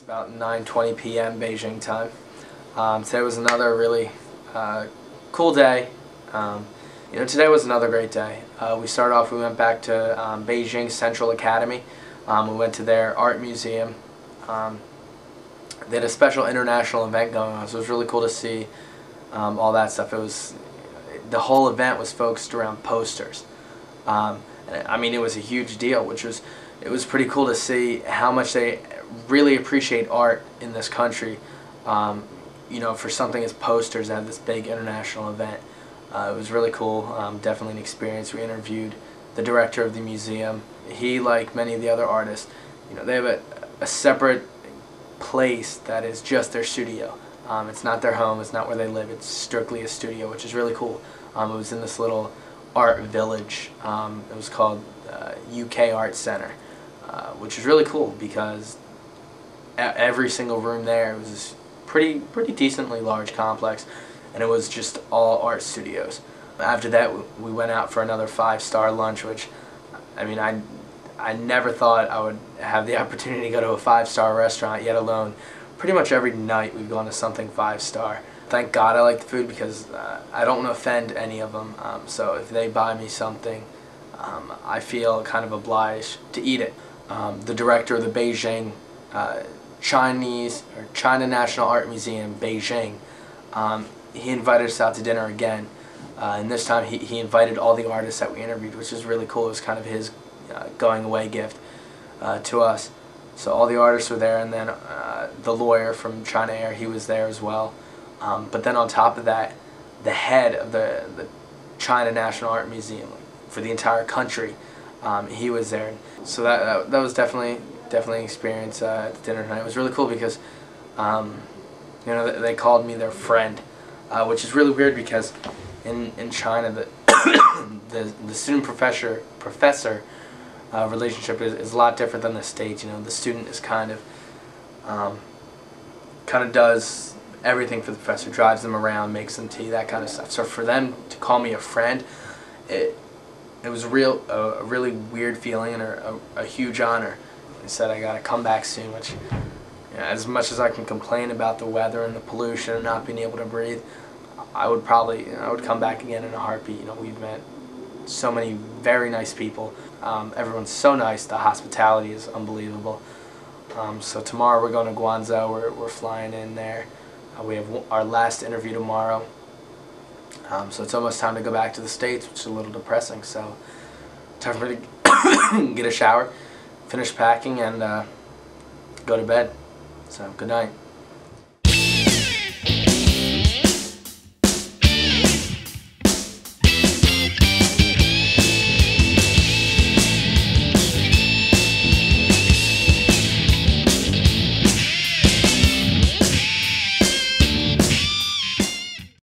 about 9:20 p.m. Beijing time. Today was another really cool day. Today was another great day. We started off, we went back to Beijing Central Academy. We went to their art museum. They had a special international event going on, so it was really cool to see all that stuff. The whole event was focused around posters. I mean, it was a huge deal, it was pretty cool to see how much they really appreciate art in this country. For something as posters at this big international event. It was really cool, definitely an experience. We interviewed the director of the museum. He, like many of the other artists, they have a separate place that is just their studio. It's not their home, it's not where they live, it's strictly a studio, which is really cool. It was in this little art village. It was called UK Art Center, which is really cool because every single room there was this pretty decently large complex, and it was just all art studios. After that, we went out for another 5-star lunch, which, I mean, I never thought I would have the opportunity to go to a 5-star restaurant, yet alone pretty much every night we've gone to something 5-star. Thank God I like the food because I don't want to offend any of them, so if they buy me something, I feel kind of obliged to eat it. The director of the Beijing China National Art Museum, Beijing, he invited us out to dinner again, and this time he invited all the artists that we interviewed, which is really cool. It was kind of his going away gift to us. So all the artists were there, and then the lawyer from China Air, he was there as well. But then on top of that, the head of the China National Art Museum for the entire country, he was there. So that was definitely an experience at the dinner tonight. It was really cool because they called me their friend, which is really weird because in China the student professor relationship is a lot different than the States. The student is kind of does everything for the professor, drives them around, makes them tea, that kind of stuff. So for them to call me a friend, it was a really weird feeling and a huge honor. They said I gotta come back soon, which, as much as I can complain about the weather and the pollution and not being able to breathe, I would come back again in a heartbeat. We've met so many very nice people. Everyone's so nice. The hospitality is unbelievable. So tomorrow we're going to Guangzhou. We're flying in there. We have our last interview tomorrow. So it's almost time to go back to the States, which is a little depressing. So time for me to get a shower, finish packing, and go to bed. So good night.